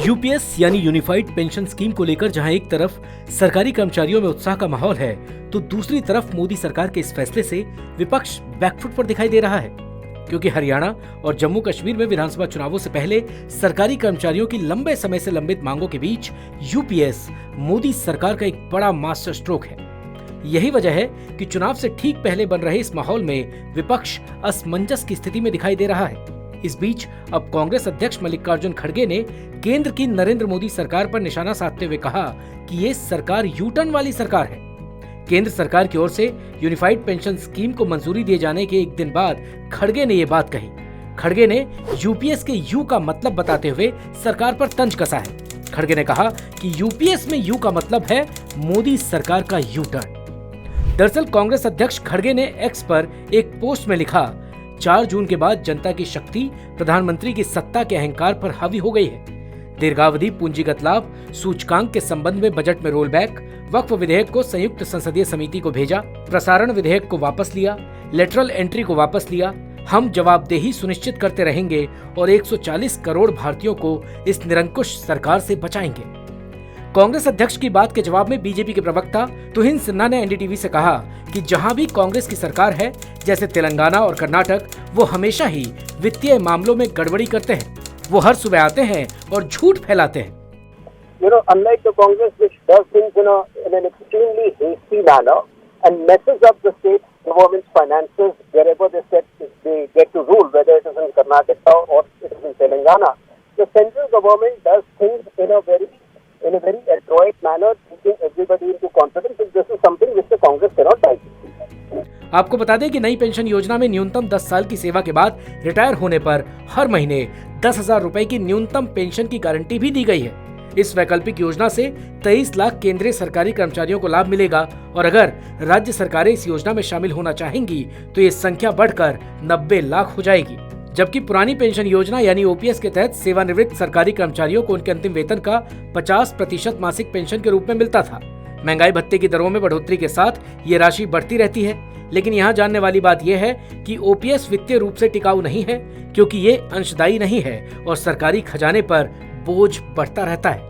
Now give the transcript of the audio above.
UPS यानी unified pension scheme को लेकर जहां एक तरफ सरकारी कर्मचारियों में उत्साह का माहौल है, तो दूसरी तरफ मोदी सरकार के इस फैसले से विपक्ष बैकफुट पर दिखाई दे रहा है। क्योंकि हरियाणा और जम्मू कश्मीर में विधानसभा चुनावों से पहले सरकारी कर्मचारियों की लंबे समय से लंबित मांगों के बीच यूपीएस मोदी सरकार का एक बड़ा मास्टर स्ट्रोक है। यही वजह है कि चुनाव से ठीक पहले बन रहे इस माहौल में विपक्ष असमंजस की स्थिति में दिखाई दे रहा है। इस बीच अब कांग्रेस अध्यक्ष मल्लिकार्जुन खड़गे ने केंद्र की नरेंद्र मोदी सरकार पर निशाना साधते हुए कहा कि ये सरकार यू टर्न वाली सरकार है। केंद्र सरकार की ओर से यूनिफाइड पेंशन स्कीम को मंजूरी दिए जाने के एक दिन बाद खड़गे ने ये बात कही। खड़गे ने यूपीएस के यू का मतलब बताते हुए सरकार पर तंज कसा है। खड़गे ने कहा कि यूपीएस में यू का मतलब है मोदी सरकार का यू टर्न। दरअसल कांग्रेस अध्यक्ष खड़गे ने एक्स पर एक पोस्ट में लिखा, 4 जून के बाद जनता की शक्ति प्रधानमंत्री की सत्ता के अहंकार पर हावी हो गई है। दीर्घावधि पूंजीगत लाभ सूचकांक के संबंध में बजट में रोलबैक, वक्फ विधेयक को संयुक्त संसदीय समिति को भेजा, प्रसारण विधेयक को वापस लिया, लेटरल एंट्री को वापस लिया। हम जवाबदेही सुनिश्चित करते रहेंगे और 140 करोड़ भारतीयों को इस निरंकुश सरकार से बचाएंगे। कांग्रेस अध्यक्ष की बात के जवाब में बीजेपी के प्रवक्ता तुहिन सिन्हा ने एनडीटीवी से कहा कि जहां भी कांग्रेस की सरकार है, जैसे तेलंगाना और कर्नाटक, वो हमेशा ही वित्तीय मामलों में गड़बड़ी करते हैं। वो हर सुबह आते हैं और झूठ फैलाते हैं। Unlike the Congress, which does things in an extremely hasty manner and messes up the state government's finances wherever they get to rule, whether it is in Karnataka or it is in Telangana, the central government does things in a very adroit manner, keeping everybody into confidence. And this is something which the Congress cannot do. आपको बता दें कि नई pension योजना में न्यूनतम 10 साल की सेवा के बाद रिटायर होने पर हर महीने 10,000 रुपए की न्यूनतम पेंशन की गारंटी भी दी गई है। इस वैकल्पिक योजना से 23 लाख केंद्रीय सरकारी कर्मचारियों को लाभ मिलेगा और अगर राज्य सरकारें इस योजना में शामिल होना चाहेंगी तो ये संख्या बढ़कर 90 लाख हो जाएगी। जबकि पुरानी पेंशन योजना यानी ओपीएस के तहत सेवानिवृत्त सरकारी कर्मचारियों को उनके अंतिम वेतन का 50% मासिक पेंशन के रूप में मिलता था। महंगाई भत्ते की दरों में बढ़ोतरी के साथ ये राशि बढ़ती रहती है, लेकिन यहाँ जानने वाली बात यह है कि ओपीएस वित्तीय रूप से टिकाऊ नहीं है, क्योंकि ये अंशदायी नहीं है और सरकारी खजाने पर बोझ बढ़ता रहता है।